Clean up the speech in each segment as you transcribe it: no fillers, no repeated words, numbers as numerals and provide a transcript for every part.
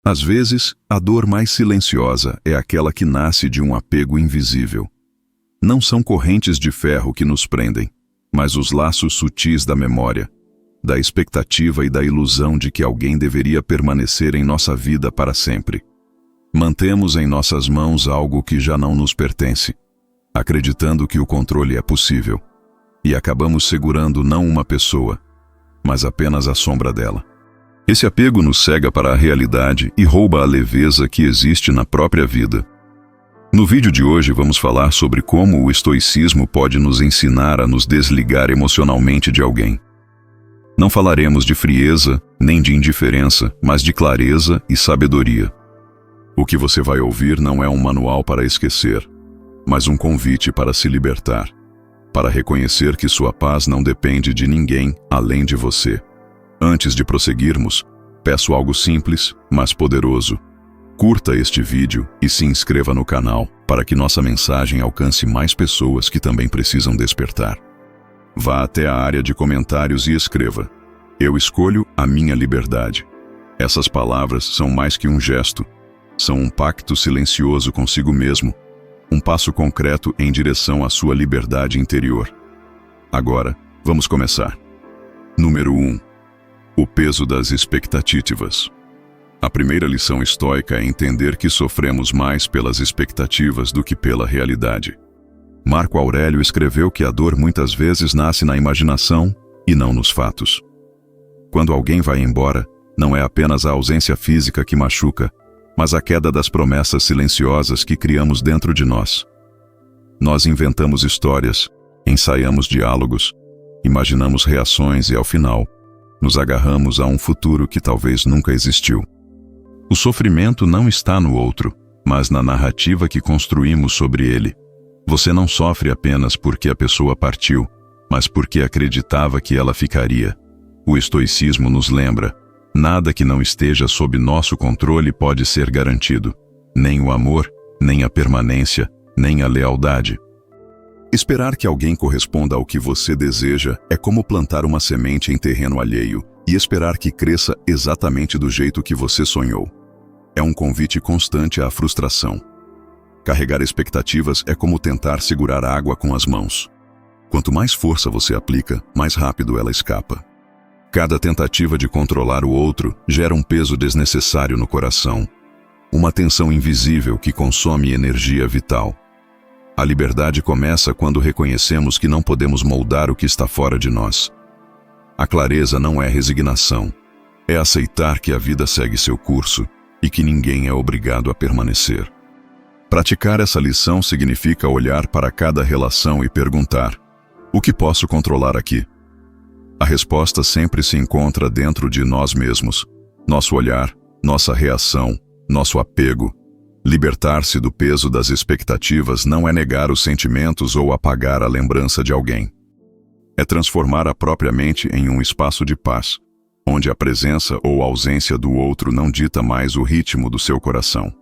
Às vezes, a dor mais silenciosa é aquela que nasce de um apego invisível. Não são correntes de ferro que nos prendem, mas os laços sutis da memória, da expectativa e da ilusão de que alguém deveria permanecer em nossa vida para sempre. Mantemos em nossas mãos algo que já não nos pertence, acreditando que o controle é possível, e acabamos segurando não uma pessoa, mas apenas a sombra dela. Esse apego nos cega para a realidade e rouba a leveza que existe na própria vida. No vídeo de hoje vamos falar sobre como o estoicismo pode nos ensinar a nos desligar emocionalmente de alguém. Não falaremos de frieza, nem de indiferença, mas de clareza e sabedoria. O que você vai ouvir não é um manual para esquecer, mas um convite para se libertar, para reconhecer que sua paz não depende de ninguém além de você. Antes de prosseguirmos, peço algo simples, mas poderoso. Curta este vídeo e se inscreva no canal para que nossa mensagem alcance mais pessoas que também precisam despertar. Vá até a área de comentários e escreva: "Eu escolho a minha liberdade". Essas palavras são mais que um gesto, são um pacto silencioso consigo mesmo, um passo concreto em direção à sua liberdade interior. Agora, vamos começar. Número 1. O peso das expectativas. A primeira lição estoica é entender que sofremos mais pelas expectativas do que pela realidade. Marco Aurélio escreveu que a dor muitas vezes nasce na imaginação e não nos fatos. Quando alguém vai embora, não é apenas a ausência física que machuca, mas a queda das promessas silenciosas que criamos dentro de nós. Nós inventamos histórias, ensaiamos diálogos, imaginamos reações e, ao final, nos agarramos a um futuro que talvez nunca existiu. O sofrimento não está no outro, mas na narrativa que construímos sobre ele. Você não sofre apenas porque a pessoa partiu, mas porque acreditava que ela ficaria. O estoicismo nos lembra: nada que não esteja sob nosso controle pode ser garantido. Nem o amor, nem a permanência, nem a lealdade. Esperar que alguém corresponda ao que você deseja é como plantar uma semente em terreno alheio e esperar que cresça exatamente do jeito que você sonhou. É um convite constante à frustração. Carregar expectativas é como tentar segurar água com as mãos. Quanto mais força você aplica, mais rápido ela escapa. Cada tentativa de controlar o outro gera um peso desnecessário no coração, uma tensão invisível que consome energia vital. A liberdade começa quando reconhecemos que não podemos moldar o que está fora de nós. A clareza não é resignação, é aceitar que a vida segue seu curso e que ninguém é obrigado a permanecer. Praticar essa lição significa olhar para cada relação e perguntar: o que posso controlar aqui? A resposta sempre se encontra dentro de nós mesmos, nosso olhar, nossa reação, nosso apego. Libertar-se do peso das expectativas não é negar os sentimentos ou apagar a lembrança de alguém. É transformar a própria mente em um espaço de paz, onde a presença ou ausência do outro não dita mais o ritmo do seu coração.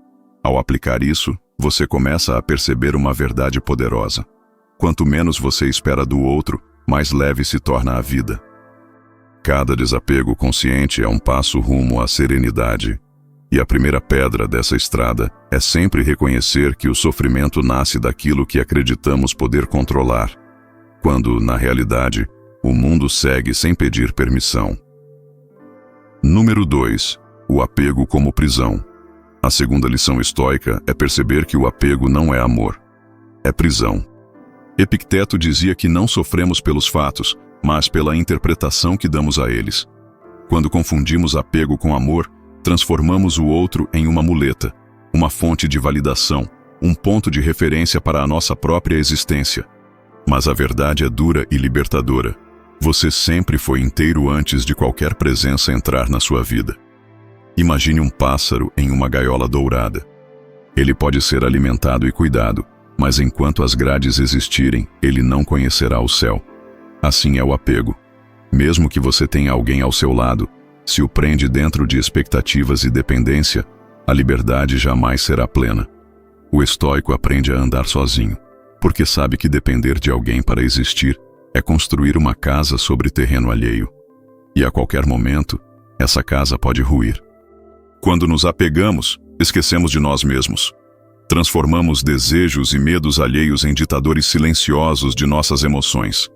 Ao aplicar isso, você começa a perceber uma verdade poderosa. Quanto menos você espera do outro, mais leve se torna a vida. Cada desapego consciente é um passo rumo à serenidade. E a primeira pedra dessa estrada é sempre reconhecer que o sofrimento nasce daquilo que acreditamos poder controlar, quando, na realidade, o mundo segue sem pedir permissão. Número 2. O apego como prisão. A segunda lição estoica é perceber que o apego não é amor, é prisão. Epicteto dizia que não sofremos pelos fatos, mas pela interpretação que damos a eles. Quando confundimos apego com amor, transformamos o outro em uma muleta, uma fonte de validação, um ponto de referência para a nossa própria existência. Mas a verdade é dura e libertadora. Você sempre foi inteiro antes de qualquer presença entrar na sua vida. Imagine um pássaro em uma gaiola dourada. Ele pode ser alimentado e cuidado, mas enquanto as grades existirem, ele não conhecerá o céu. Assim é o apego. Mesmo que você tenha alguém ao seu lado, se o prende dentro de expectativas e dependência, a liberdade jamais será plena. O estoico aprende a andar sozinho, porque sabe que depender de alguém para existir é construir uma casa sobre terreno alheio. E a qualquer momento, essa casa pode ruir. Quando nos apegamos, esquecemos de nós mesmos. Transformamos desejos e medos alheios em ditadores silenciosos de nossas emoções.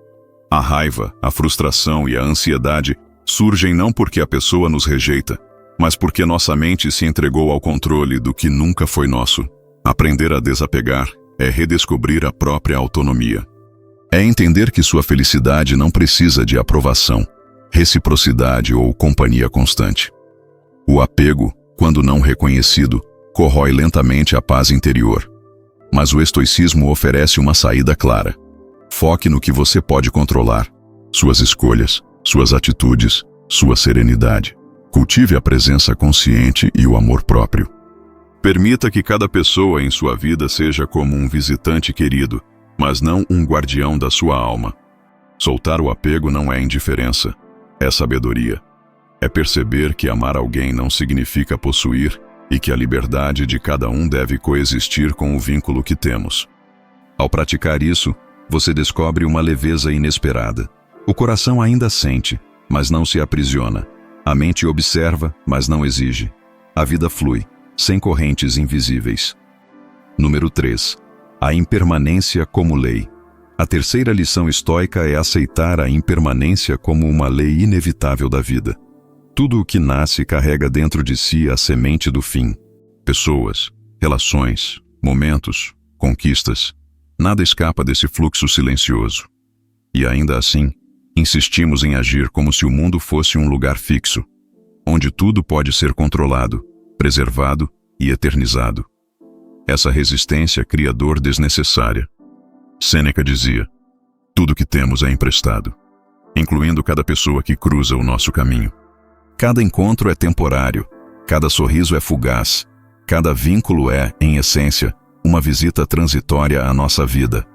A raiva, a frustração e a ansiedade surgem não porque a pessoa nos rejeita, mas porque nossa mente se entregou ao controle do que nunca foi nosso. Aprender a desapegar é redescobrir a própria autonomia. É entender que sua felicidade não precisa de aprovação, reciprocidade ou companhia constante. O apego, quando não reconhecido, corrói lentamente a paz interior. Mas o estoicismo oferece uma saída clara. Foque no que você pode controlar: suas escolhas, suas atitudes, sua serenidade. Cultive a presença consciente e o amor próprio. Permita que cada pessoa em sua vida seja como um visitante querido, mas não um guardião da sua alma. Soltar o apego não é indiferença, é sabedoria. É perceber que amar alguém não significa possuir e que a liberdade de cada um deve coexistir com o vínculo que temos. Ao praticar isso, você descobre uma leveza inesperada. O coração ainda sente, mas não se aprisiona. A mente observa, mas não exige. A vida flui, sem correntes invisíveis. Número 3. A impermanência como lei. A terceira lição estoica é aceitar a impermanência como uma lei inevitável da vida. Tudo o que nasce carrega dentro de si a semente do fim. Pessoas, relações, momentos, conquistas. Nada escapa desse fluxo silencioso. E ainda assim, insistimos em agir como se o mundo fosse um lugar fixo, onde tudo pode ser controlado, preservado e eternizado. Essa resistência cria dor desnecessária. Sêneca dizia: tudo que temos é emprestado, incluindo cada pessoa que cruza o nosso caminho. Cada encontro é temporário, cada sorriso é fugaz, cada vínculo é, em essência, uma visita transitória à nossa vida.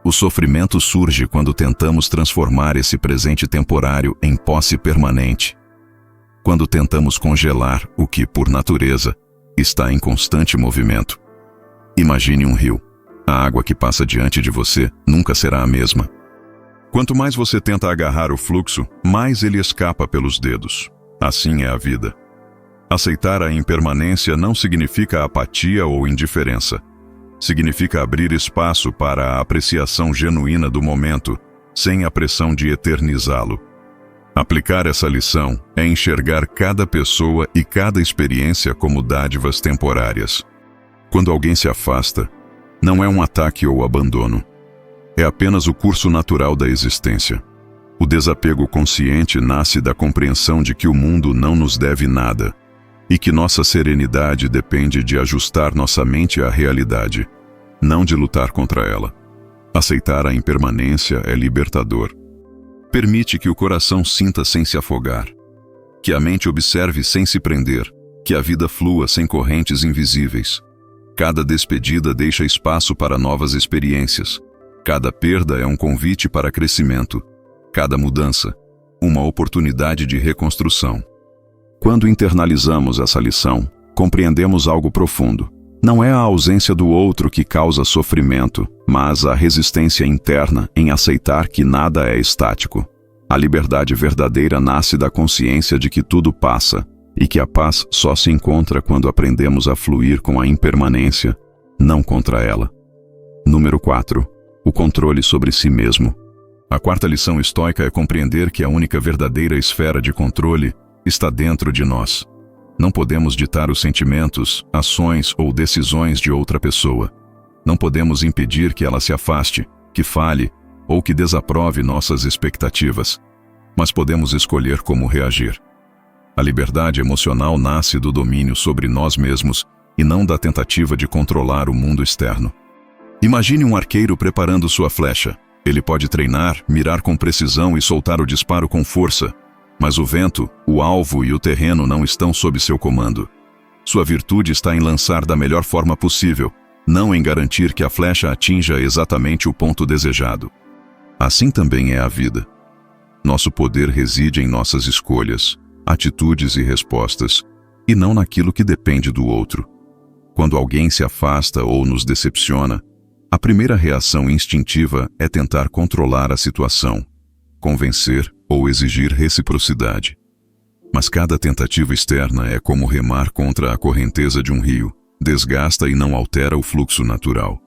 O sofrimento surge quando tentamos transformar esse presente temporário em posse permanente. Quando tentamos congelar o que, por natureza, está em constante movimento. Imagine um rio. A água que passa diante de você nunca será a mesma. Quanto mais você tenta agarrar o fluxo, mais ele escapa pelos dedos. Assim é a vida. Aceitar a impermanência não significa apatia ou indiferença. Significa abrir espaço para a apreciação genuína do momento, sem a pressão de eternizá-lo. Aplicar essa lição é enxergar cada pessoa e cada experiência como dádivas temporárias. Quando alguém se afasta, não é um ataque ou abandono. É apenas o curso natural da existência. O desapego consciente nasce da compreensão de que o mundo não nos deve nada e que nossa serenidade depende de ajustar nossa mente à realidade, não de lutar contra ela. Aceitar a impermanência é libertador. Permite que o coração sinta sem se afogar, que a mente observe sem se prender, que a vida flua sem correntes invisíveis. Cada despedida deixa espaço para novas experiências. Cada perda é um convite para crescimento. Cada mudança, uma oportunidade de reconstrução. Quando internalizamos essa lição, compreendemos algo profundo. Não é a ausência do outro que causa sofrimento, mas a resistência interna em aceitar que nada é estático. A liberdade verdadeira nasce da consciência de que tudo passa e que a paz só se encontra quando aprendemos a fluir com a impermanência, não contra ela. Número 4. O controle sobre si mesmo. A quarta lição estoica é compreender que a única verdadeira esfera de controle está dentro de nós. Não podemos ditar os sentimentos, ações ou decisões de outra pessoa. Não podemos impedir que ela se afaste, que fale ou que desaprove nossas expectativas. Mas podemos escolher como reagir. A liberdade emocional nasce do domínio sobre nós mesmos e não da tentativa de controlar o mundo externo. Imagine um arqueiro preparando sua flecha. Ele pode treinar, mirar com precisão e soltar o disparo com força, mas o vento, o alvo e o terreno não estão sob seu comando. Sua virtude está em lançar da melhor forma possível, não em garantir que a flecha atinja exatamente o ponto desejado. Assim também é a vida. Nosso poder reside em nossas escolhas, atitudes e respostas, e não naquilo que depende do outro. Quando alguém se afasta ou nos decepciona, a primeira reação instintiva é tentar controlar a situação, convencer ou exigir reciprocidade. Mas cada tentativa externa é como remar contra a correnteza de um rio, desgasta e não altera o fluxo natural.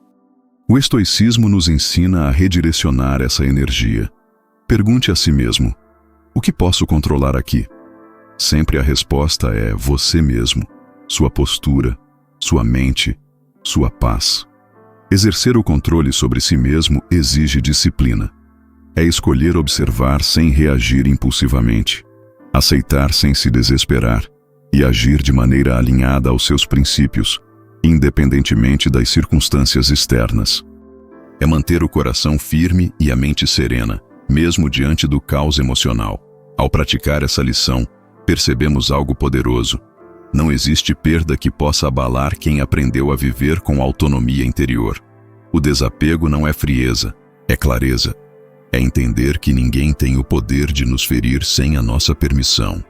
O estoicismo nos ensina a redirecionar essa energia. Pergunte a si mesmo: o que posso controlar aqui? Sempre a resposta é você mesmo, sua postura, sua mente, sua paz. Exercer o controle sobre si mesmo exige disciplina. É escolher observar sem reagir impulsivamente, aceitar sem se desesperar e agir de maneira alinhada aos seus princípios, independentemente das circunstâncias externas. É manter o coração firme e a mente serena, mesmo diante do caos emocional. Ao praticar essa lição, percebemos algo poderoso. Não existe perda que possa abalar quem aprendeu a viver com autonomia interior. O desapego não é frieza, é clareza. É entender que ninguém tem o poder de nos ferir sem a nossa permissão.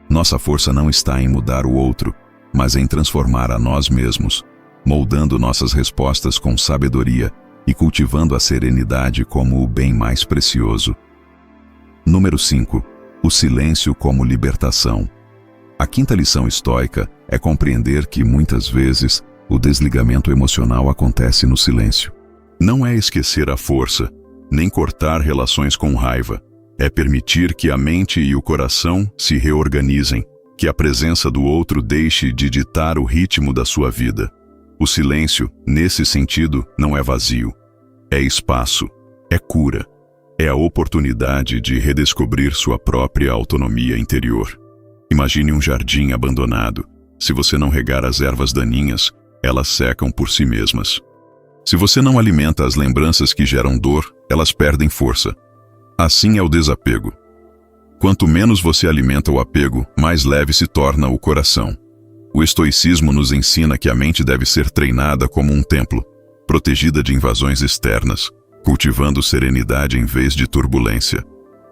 Nossa força não está em mudar o outro, mas em transformar a nós mesmos, moldando nossas respostas com sabedoria e cultivando a serenidade como o bem mais precioso. Número 5. O silêncio como libertação. A quinta lição estoica é compreender que, muitas vezes, o desligamento emocional acontece no silêncio. Não é esquecer a força, nem cortar relações com raiva. É permitir que a mente e o coração se reorganizem, que a presença do outro deixe de ditar o ritmo da sua vida. O silêncio, nesse sentido, não é vazio. É espaço, é cura, é a oportunidade de redescobrir sua própria autonomia interior. Imagine um jardim abandonado. Se você não regar as ervas daninhas, elas secam por si mesmas. Se você não alimenta as lembranças que geram dor, elas perdem força. Assim é o desapego. Quanto menos você alimenta o apego, mais leve se torna o coração. O estoicismo nos ensina que a mente deve ser treinada como um templo, protegida de invasões externas, cultivando serenidade em vez de turbulência.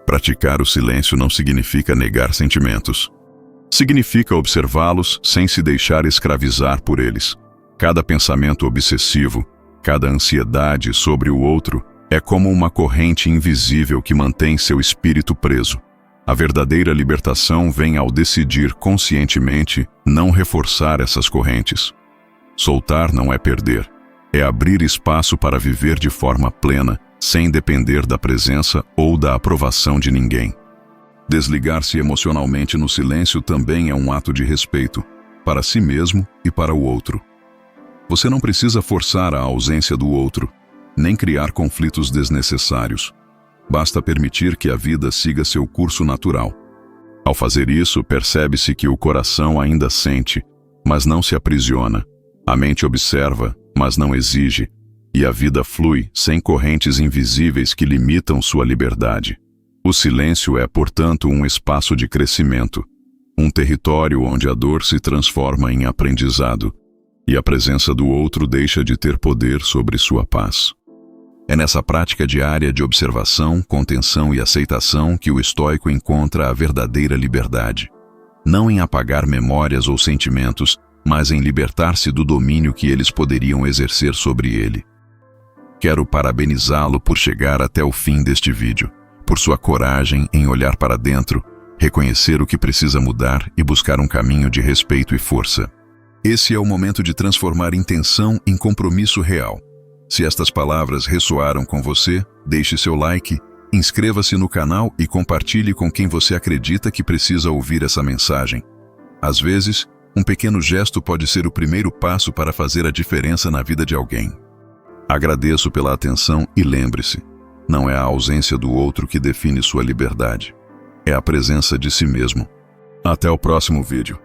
Praticar o silêncio não significa negar sentimentos. Significa observá-los sem se deixar escravizar por eles. Cada pensamento obsessivo, cada ansiedade sobre o outro é como uma corrente invisível que mantém seu espírito preso. A verdadeira libertação vem ao decidir conscientemente não reforçar essas correntes. Soltar não é perder, é abrir espaço para viver de forma plena, sem depender da presença ou da aprovação de ninguém. Desligar-se emocionalmente no silêncio também é um ato de respeito, para si mesmo e para o outro. Você não precisa forçar a ausência do outro, nem criar conflitos desnecessários. Basta permitir que a vida siga seu curso natural. Ao fazer isso, percebe-se que o coração ainda sente, mas não se aprisiona. A mente observa, mas não exige, e a vida flui sem correntes invisíveis que limitam sua liberdade. O silêncio é, portanto, um espaço de crescimento, um território onde a dor se transforma em aprendizado, e a presença do outro deixa de ter poder sobre sua paz. É nessa prática diária de observação, contenção e aceitação que o estoico encontra a verdadeira liberdade. Não em apagar memórias ou sentimentos, mas em libertar-se do domínio que eles poderiam exercer sobre ele. Quero parabenizá-lo por chegar até o fim deste vídeo, por sua coragem em olhar para dentro, reconhecer o que precisa mudar e buscar um caminho de respeito e força. Esse é o momento de transformar intenção em compromisso real. Se estas palavras ressoaram com você, deixe seu like, inscreva-se no canal e compartilhe com quem você acredita que precisa ouvir essa mensagem. Às vezes, um pequeno gesto pode ser o primeiro passo para fazer a diferença na vida de alguém. Agradeço pela atenção e lembre-se, não é a ausência do outro que define sua liberdade. É a presença de si mesmo. Até o próximo vídeo.